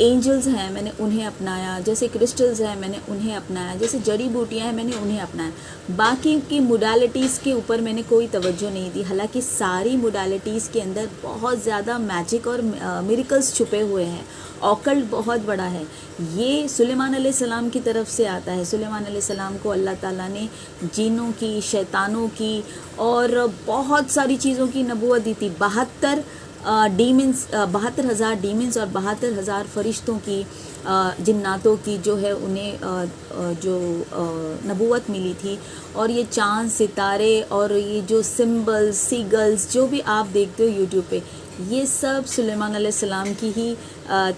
Angels ہیں میں نے انہیں اپنایا، جیسے کرسٹلز ہیں میں نے انہیں اپنایا، جیسے جڑی بوٹیاں ہیں میں نے انہیں اپنایا. باقی کی موڈالٹیز کے اوپر میں نے کوئی توجہ نہیں دی، حالانکہ ساری موڈالٹیز کے اندر بہت زیادہ میجک اور میریکلز چھپے ہوئے ہیں. اوکلٹ بہت بڑا ہے. یہ سلیمان علیہ السلام کی طرف سے آتا ہے. سلیمان علیہ السلام کو اللہ تعالیٰ نے جنوں کی، شیطانوں کی اور بہت ساری چیزوں کی نبوت دی تھی. 72,000 ڈیمنز اور 72,000 فرشتوں کی، جناتوں کی جو ہے انہیں جو نبوت ملی تھی. اور یہ چاند، ستارے اور یہ جو سمبلز، سیگلز جو بھی آپ دیکھتے ہو یوٹیوب پہ، یہ سب سلیمان علیہ السلام کی ہی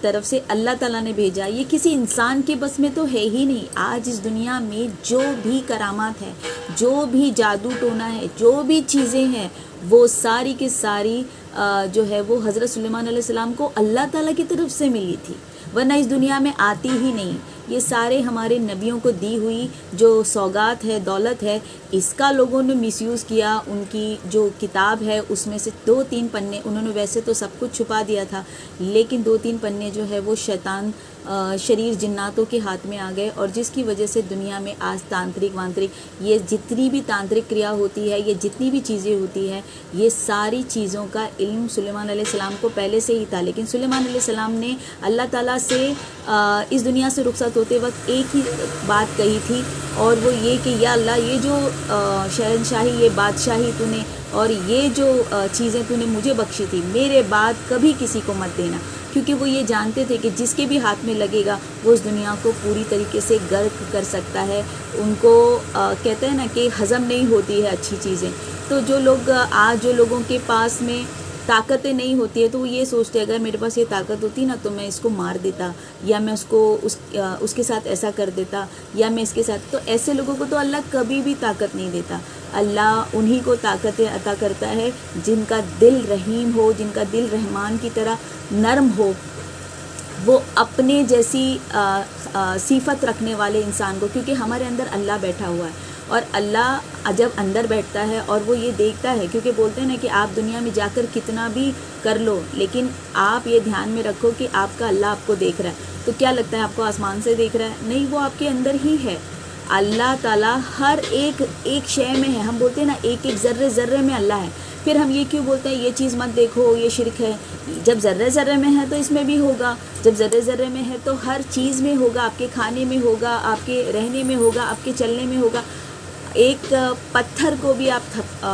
طرف سے اللہ تعالیٰ نے بھیجا. یہ کسی انسان کے بس میں تو ہے ہی نہیں. آج اس دنیا میں جو بھی کرامات ہیں، جو بھی جادو ٹونا ہے، جو بھی چیزیں ہیں، وہ ساری کی ساری جو ہے وہ حضرت سلیمان علیہ السلام کو اللہ تعالیٰ کی طرف سے ملی تھی، ورنہ اس دنیا میں آتی ہی نہیں. یہ سارے ہمارے نبیوں کو دی ہوئی جو سوغات ہے، دولت ہے، اس کا لوگوں نے مس یوز کیا. ان کی جو کتاب ہے اس میں سے 2-3 پنے، انہوں نے ویسے تو سب کچھ چھپا دیا تھا، لیکن 2-3 پنے جو ہے وہ شیطان شریر جناتوں کے ہاتھ میں آ گئے، اور جس کی وجہ سے دنیا میں آج تانترک وانترک، یہ جتنی بھی تانترک کریا ہوتی ہے، یہ جتنی بھی چیزیں ہوتی ہیں، یہ ساری چیزوں کا علم سلیمان علیہ السلام کو پہلے سے ہی تھا. لیکن سلیمان علیہ السلام نے اللہ تعالیٰ سے اس دنیا سے رخصت ہوتے وقت ایک ہی بات کہی تھی، اور وہ یہ کہ یا اللہ، یہ جو شہنشاہی، یہ بادشاہی تو نے اور یہ جو چیزیں تو نے مجھے بخشی تھی، میرے بعد کبھی کسی کو مت دینا. کیونکہ وہ یہ جانتے تھے کہ جس کے بھی ہاتھ میں لگے گا وہ اس دنیا کو پوری طریقے سے غرق کر سکتا ہے. ان کو کہتے ہیں نا کہ ہضم نہیں ہوتی ہے اچھی چیزیں. تو جو لوگ آج جو لوگوں کے پاس میں طاقتیں نہیں ہوتی ہے، تو وہ یہ سوچتے اگر میرے پاس یہ طاقت ہوتی نا تو میں اس کو مار دیتا، یا میں اس کو اس کے ساتھ ایسا کر دیتا، یا میں اس کے ساتھ. تو ایسے لوگوں کو تو اللہ کبھی بھی طاقت نہیں دیتا. اللہ انہی کو طاقتیں عطا کرتا ہے جن کا دل رحیم ہو، جن کا دل رحمان کی طرح نرم ہو، وہ اپنے جیسی صفت رکھنے والے انسان کو. کیونکہ ہمارے اندر اللہ بیٹھا ہوا ہے، اور اللہ جب اندر بیٹھتا ہے اور وہ یہ دیکھتا ہے، کیونکہ بولتے ہیں نا کہ آپ دنیا میں جا کر کتنا بھی کر لو، لیکن آپ یہ دھیان میں رکھو کہ آپ کا اللہ آپ کو دیکھ رہا ہے. تو کیا لگتا ہے آپ کو آسمان سے دیکھ رہا ہے؟ نہیں، وہ آپ کے اندر ہی ہے. اللہ تعالیٰ ہر ایک شے میں ہے. ہم بولتے ہیں نا ایک ذرے میں اللہ ہے. پھر ہم یہ کیوں بولتے ہیں یہ چیز مت دیکھو، یہ شرک ہے؟ جب ذرے میں ہے تو اس میں بھی ہوگا، جب ذرے میں ہے تو ہر چیز میں ہوگا. آپ کے کھانے میں ہوگا، آپ کے رہنے میں ہوگا، آپ کے چلنے میں ہوگا. ایک پتھر کو بھی آپ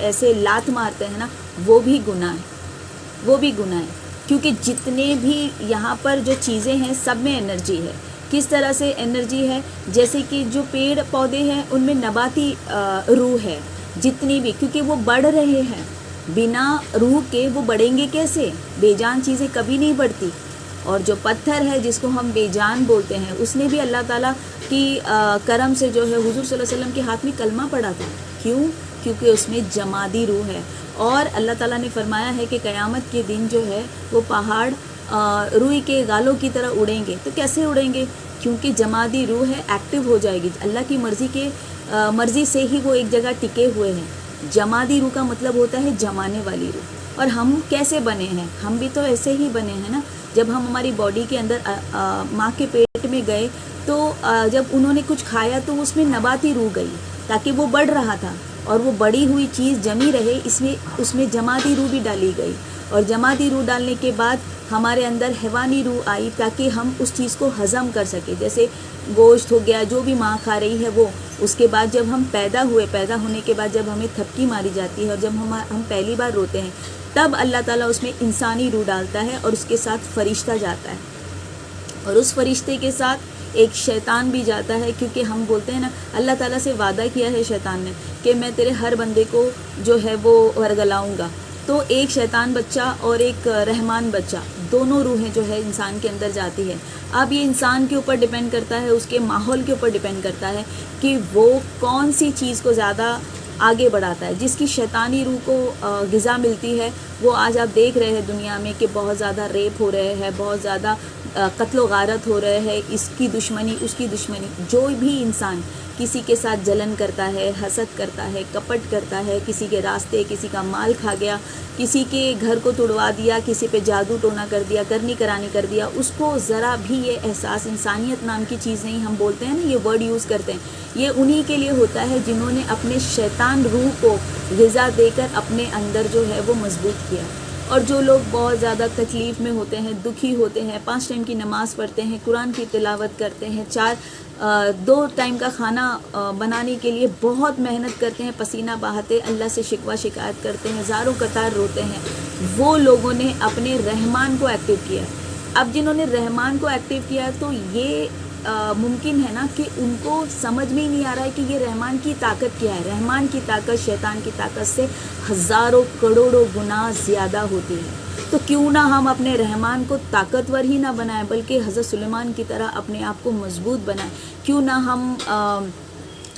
ایسے لات مارتے ہیں نا، وہ بھی گناہ ہے، وہ بھی گناہ ہے. کیونکہ جتنے بھی یہاں پر جو چیزیں ہیں سب میں انرجی ہے. کس طرح سے انرجی ہے؟ جیسے کہ جو پیڑ پودے ہیں ان میں نباتی روح ہے جتنی بھی، کیونکہ وہ بڑھ رہے ہیں. بنا روح کے وہ بڑھیں گے کیسے؟ بے جان چیزیں کبھی نہیں بڑھتی. اور جو پتھر ہے جس کو ہم بے جان بولتے ہیں، اس نے بھی اللہ تعالیٰ کی کرم سے جو ہے حضور صلی اللہ علیہ وسلم کے ہاتھ میں کلمہ پڑھا تھا. کیوں؟ کیونکہ اس میں جمادی روح ہے. اور اللہ تعالیٰ نے فرمایا ہے کہ قیامت کے دن جو ہے وہ پہاڑ روئی کے گالوں کی طرح اڑیں گے. تو کیسے اڑیں گے؟ کیونکہ جمادی روح ہے، ایکٹیو ہو جائے گی. اللہ کی مرضی سے ہی وہ ایک جگہ ٹکے ہوئے ہیں. جمادی روح کا مطلب ہوتا ہے جمانے والی روح. اور ہم کیسے بنے ہیں؟ ہم بھی تو ایسے ہی بنے ہیں نا. جب ہم ہماری باڈی کے اندر ماں کے پیٹ میں گئے تو جب انہوں نے کچھ کھایا تو اس میں نباتی روح گئی، تاکہ وہ بڑھ رہا تھا، اور وہ بڑی ہوئی چیز جمی رہے، اس میں جمادی روح بھی ڈالی گئی. اور جمادی روح ڈالنے کے بعد ہمارے اندر حیوانی روح آئی، تاکہ ہم اس چیز کو ہضم کر سکیں. جیسے گوشت ہو گیا، جو بھی ماں کھا رہی ہے وہ. اس کے بعد جب ہم پیدا ہونے کے بعد جب ہمیں تھپکی ماری جاتی ہے اور جب ہم پہلی بار روتے ہیں، تب اللہ تعالیٰ اس میں انسانی روح ڈالتا ہے، اور اس کے ساتھ فرشتہ جاتا ہے. اور اس فرشتے کے ساتھ ایک شیطان بھی جاتا ہے. کیونکہ ہم بولتے ہیں نا اللہ تعالیٰ سے وعدہ کیا ہے شیطان نے کہ میں تیرے ہر بندے کو جو ہے وہ ورگلاؤں گا. تو ایک شیطان بچہ اور ایک رحمان بچہ، دونوں روحیں جو ہے انسان کے اندر جاتی ہے. اب یہ انسان کے اوپر ڈیپینڈ کرتا ہے، اس کے ماحول کے اوپر ڈیپینڈ کرتا ہے کہ وہ کون سی چیز کو زیادہ آگے بڑھاتا ہے. جس کی شیطانی روح کو غذا ملتی ہے، وہ آج آپ دیکھ رہے ہیں دنیا میں کہ بہت زیادہ ریپ ہو رہے ہیں، بہت زیادہ قتل و غارت ہو رہے ہے، اس کی دشمنی اس کی دشمنی. جو بھی انسان کسی کے ساتھ جلن کرتا ہے، حسد کرتا ہے، کپٹ کرتا ہے، کسی کے راستے کسی کا مال کھا گیا، کسی کے گھر کو توڑوا دیا، کسی پہ جادو ٹونا کر دیا، کرنی کرانی کر دیا، اس کو ذرا بھی یہ احساس، انسانیت نام کی چیز نہیں. ہم بولتے ہیں نا، یہ ورڈ یوز کرتے ہیں، یہ انہی کے لیے ہوتا ہے جنہوں نے اپنے شیطان روح کو غذا دے کر اپنے اندر جو ہے وہ مضبوط کیا. اور جو لوگ بہت زیادہ تکلیف میں ہوتے ہیں، دکھی ہوتے ہیں، 5 ٹائم کی نماز پڑھتے ہیں، قرآن کی تلاوت کرتے ہیں، 2 ٹائم کا کھانا بنانے کے لیے بہت محنت کرتے ہیں، پسینہ بہاتے اللہ سے شکوہ شکایت کرتے ہیں، زاروں قطار روتے ہیں، وہ لوگوں نے اپنے رحمان کو ایکٹیو کیا. اب جنہوں نے رحمان کو ایکٹیو کیا تو یہ ممکن ہے نا کہ ان کو سمجھ میں ہی نہیں آ رہا ہے کہ یہ رحمان کی طاقت کیا ہے. رحمان کی طاقت شیطان کی طاقت سے ہزاروں کروڑوں گنا زیادہ ہوتی ہے. تو کیوں نہ ہم اپنے رحمان کو طاقتور ہی نہ بنائیں، بلکہ حضرت سلیمان کی طرح اپنے آپ کو مضبوط بنائیں. کیوں نہ ہم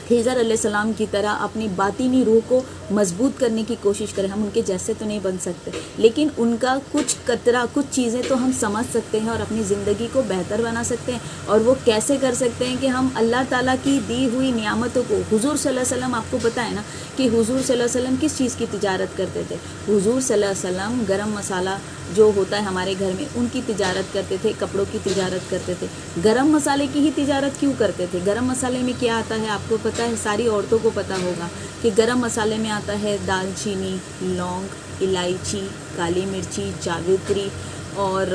خضر علیہ السلام کی طرح اپنی باطنی روح کو مضبوط کرنے کی کوشش کریں. ہم ان کے جیسے تو نہیں بن سکتے، لیکن ان کا کچھ قطرہ، کچھ چیزیں تو ہم سمجھ سکتے ہیں اور اپنی زندگی کو بہتر بنا سکتے ہیں. اور وہ کیسے کر سکتے ہیں کہ ہم اللہ تعالیٰ کی دی ہوئی نعمتوں کو، حضور صلی اللہ علیہ وسلم، آپ کو پتہ ہے نا کہ حضور صلی اللہ علیہ وسلم کس چیز کی تجارت کرتے تھے. حضور صلی اللہ علیہ وسلم گرم مسالہ جو ہوتا ہے ہمارے گھر میں، ان کی تجارت کرتے تھے، کپڑوں کی تجارت کرتے تھے. گرم مسالے کی ہی تجارت کیوں کرتے تھے؟ گرم مسالے میں کیا آتا ہے آپ کو پتہ ہے، ساری عورتوں کو پتہ ہوگا کہ گرم مسالے میں آتا ہے دال چینی، لونگ، الائچی، کالی مرچی، جاوتری اور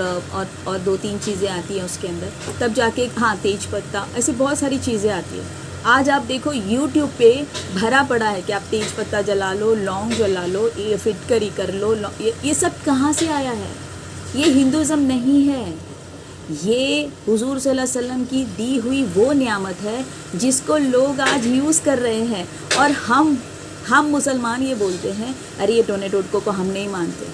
2-3 چیزیں آتی ہیں اس کے اندر، تب جا کے تیج پتہ، ایسی بہت ساری چیزیں آتی ہیں. آج آپ دیکھو یوٹیوب پہ بھرا پڑا ہے کہ آپ تیج پتہ جلا لو، لونگ جلا لو، یہ فٹکری کر لو. یہ سب کہاں سے آیا ہے؟ یہ ہندوازم نہیں ہے، یہ حضور صلی اللہ علیہ وسلم کی دی ہوئی وہ نعمت ہے جس کو لوگ آج یوز کر رہے ہیں. اور ہم مسلمان یہ بولتے ہیں ارے یہ ٹونے ٹوٹکوں کو ہم نہیں مانتے.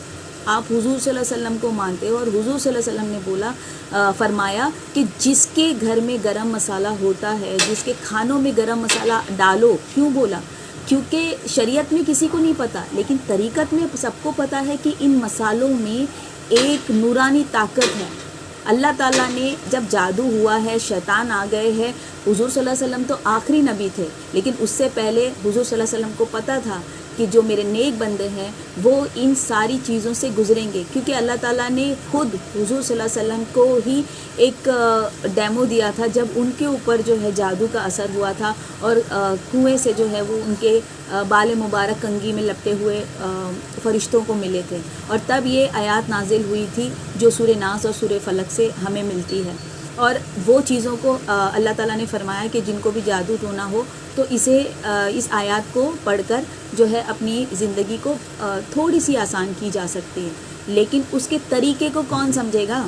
آپ حضور صلی اللہ علیہ وسلم کو مانتے ہو، اور حضور صلی اللہ علیہ وسلم نے فرمایا کہ جس کے گھر میں گرم مسالہ ہوتا ہے، جس کے کھانوں میں گرم مسالہ ڈالو. کیوں بولا؟ کیونکہ شریعت میں کسی کو نہیں پتہ، لیکن طریقت میں سب کو پتہ ہے کہ ان مسالوں میں ایک نورانی طاقت ہے. اللہ تعالیٰ نے جب جادو ہوا ہے، شیطان آ گئے ہیں، حضور صلی اللہ علیہ وسلم تو آخری نبی تھے، لیکن اس سے پہلے حضور صلی اللہ علیہ وسلم کو پتہ تھا کہ جو میرے نیک بندے ہیں وہ ان ساری چیزوں سے گزریں گے. کیونکہ اللہ تعالیٰ نے خود حضور صلی اللہ علیہ وسلم کو ہی ایک ڈیمو دیا تھا جب ان کے اوپر جو ہے جادو کا اثر ہوا تھا، اور کنویں سے جو ہے وہ ان کے بال مبارک کنگھی میں لپٹے ہوئے فرشتوں کو ملے تھے. اور تب یہ آیات نازل ہوئی تھی جو سورہ ناس اور سورہ فلق سے ہمیں ملتی ہے. اور وہ چیزوں کو اللہ تعالیٰ نے فرمایا کہ جن کو بھی جادو ٹونا ہو تو اس آیات کو پڑھ کر جو ہے اپنی زندگی کو تھوڑی سی آسان کی جا سکتی ہے. لیکن اس کے طریقے کو کون سمجھے گا؟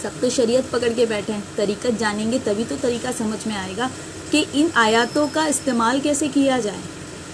سب تو شریعت پکڑ کے بیٹھے ہیں. طریقت جانیں گے تبھی تو طریقہ سمجھ میں آئے گا کہ ان آیاتوں کا استعمال کیسے کیا جائے.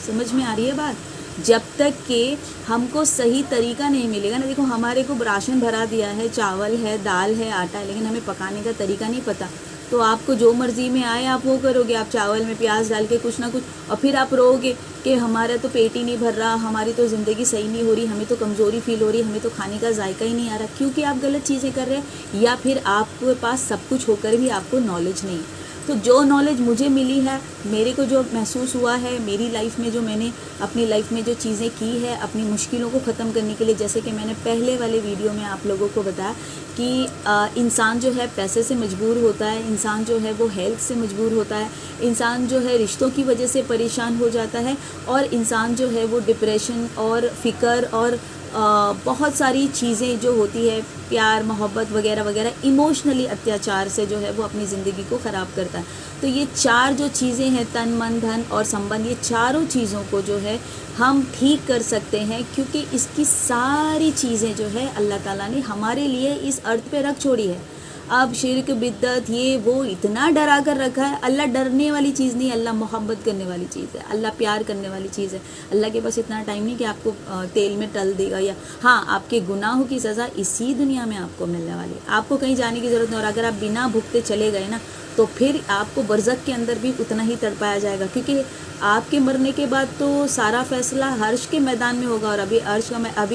سمجھ میں آ رہی ہے بات؟ جب تک کہ ہم کو صحیح طریقہ نہیں ملے گا نا. دیکھو ہمارے کو راشن بھرا دیا ہے، چاول ہے، دال ہے، آٹا ہے، لیکن ہمیں پکانے کا طریقہ نہیں پتہ. تو آپ کو جو مرضی میں آئے آپ وہ کرو گے. آپ چاول میں پیاز ڈال کے کچھ نہ کچھ، اور پھر آپ رو گے کہ ہمارا تو پیٹ ہی نہیں بھر رہا، ہماری تو زندگی صحیح نہیں ہو رہی، ہمیں تو کمزوری فیل ہو رہی، ہمیں تو کھانے کا ذائقہ ہی نہیں آ رہا. کیونکہ آپ غلط چیزیں کر رہے ہیں، یا پھر آپ کے پاس سب کچھ ہو کر بھی آپ کو نالج نہیں. تو جو نالج مجھے ملی ہے، میرے کو جو محسوس ہوا ہے میری لائف میں، جو میں نے اپنی لائف میں جو چیزیں کی ہے اپنی مشکلوں کو ختم کرنے کے لیے، جیسے کہ میں نے پہلے والے ویڈیو میں آپ لوگوں کو بتایا کہ انسان جو ہے پیسے سے مجبور ہوتا ہے، انسان جو ہے وہ ہیلتھ سے مجبور ہوتا ہے، انسان جو ہے رشتوں کی وجہ سے پریشان ہو جاتا ہے، اور انسان جو ہے وہ ڈپریشن اور فکر اور بہت ساری چیزیں جو ہوتی ہے، پیار محبت وغیرہ وغیرہ، ایموشنلی اتیاچار سے جو ہے وہ اپنی زندگی کو خراب کرتا ہے. تو یہ 4 جو چیزیں ہیں، تن من دھن اور سمبند، یہ چاروں چیزوں کو جو ہے ہم ٹھیک کر سکتے ہیں. کیونکہ اس کی ساری چیزیں جو ہے اللہ تعالیٰ نے ہمارے لیے اس ارتھ پہ رکھ چھوڑی ہے. اب شرک بدعت یہ وہ اتنا ڈرا کر رکھا ہے. اللہ ڈرنے والی چیز نہیں، اللہ محبت کرنے والی چیز ہے، اللہ پیار کرنے والی چیز ہے. اللہ کے پاس اتنا ٹائم نہیں کہ آپ کو تیل میں تل دے گا، یا آپ کے گناہوں کی سزا اسی دنیا میں آپ کو ملنے والی ہے. آپ کو کہیں جانے کی ضرورت نہیں. اور اگر آپ بنا بھگتے چلے گئے نا تو پھر آپ کو برزخ کے اندر بھی اتنا ہی تڑپایا جائے گا. کیونکہ آپ کے مرنے کے بعد تو سارا فیصلہ عرش کے میدان میں ہوگا، اور ابھی عرش کا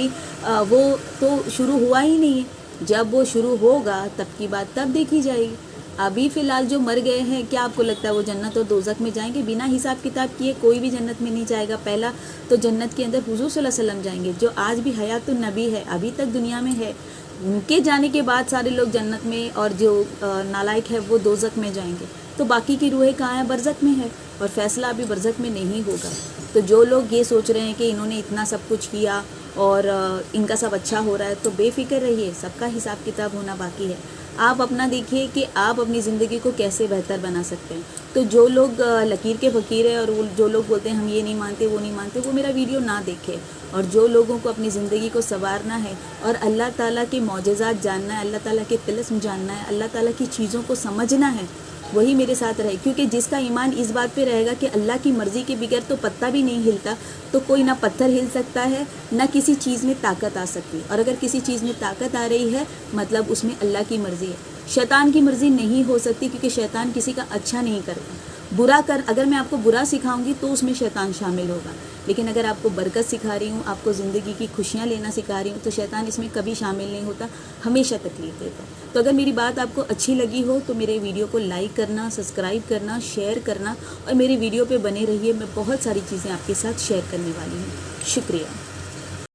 وہ تو شروع ہوا ہی نہیں ہے. جب وہ شروع ہوگا تب کی بات تب دیکھی جائے گی. ابھی فی الحال جو مر گئے ہیں، کیا آپ کو لگتا ہے وہ جنت اور دوزخ میں جائیں گے؟ بنا حساب کتاب کیے کوئی بھی جنت میں نہیں جائے گا. پہلا تو جنت کے اندر حضور صلی اللہ علیہ وسلم جائیں گے، جو آج بھی حیات النبی ہے، ابھی تک دنیا میں ہے. ان کے جانے کے بعد سارے لوگ جنت میں، اور جو نالائق ہے وہ دوزخ میں جائیں گے. تو باقی کی روحیں کہاں ہیں؟ برزخ میں ہے، اور فیصلہ ابھی برزخ میں نہیں ہوگا. تو جو لوگ یہ سوچ رہے ہیں کہ انہوں نے اتنا سب کچھ کیا اور ان کا سب اچھا ہو رہا ہے، تو بے فکر رہیے، سب کا حساب کتاب ہونا باقی ہے. آپ اپنا دیکھیے کہ آپ اپنی زندگی کو کیسے بہتر بنا سکتے ہیں. تو جو لوگ لکیر کے فقیر ہیں، اور جو لوگ بولتے ہیں ہم یہ نہیں مانتے وہ نہیں مانتے، وہ میرا ویڈیو نہ دیکھے. اور جو لوگوں کو اپنی زندگی کو سنوارنا ہے اور اللہ تعالیٰ کے معجزات جاننا ہے، اللہ تعالیٰ کے طلسم جاننا ہے، اللہ تعالیٰ کی چیزوں کو سمجھنا ہے، وہی میرے ساتھ رہے. کیونکہ جس کا ایمان اس بات پہ رہے گا کہ اللہ کی مرضی کے بغیر تو پتہ بھی نہیں ہلتا، تو کوئی نہ پتھر ہل سکتا ہے، نہ کسی چیز میں طاقت آ سکتی. اور اگر کسی چیز میں طاقت آ رہی ہے، مطلب اس میں اللہ کی مرضی ہے. شیطان کی مرضی نہیں ہو سکتی، کیونکہ شیطان کسی کا اچھا نہیں کرتا. اگر میں آپ کو برا سکھاؤں گی تو اس میں شیطان شامل ہوگا، لیکن اگر آپ کو برکت سکھا رہی ہوں، آپ کو زندگی کی خوشیاں لینا سکھا رہی ہوں، تو شیطان اس میں کبھی شامل نہیں ہوتا، ہمیشہ تکلیف دیتا ہے. تو اگر میری بات آپ کو اچھی لگی ہو تو میرے ویڈیو کو لائک کرنا، سبسکرائب کرنا، شیئر کرنا، اور میری ویڈیو پہ بنے رہیے. میں بہت ساری چیزیں آپ کے ساتھ شیئر کرنے والی ہوں. شکریہ.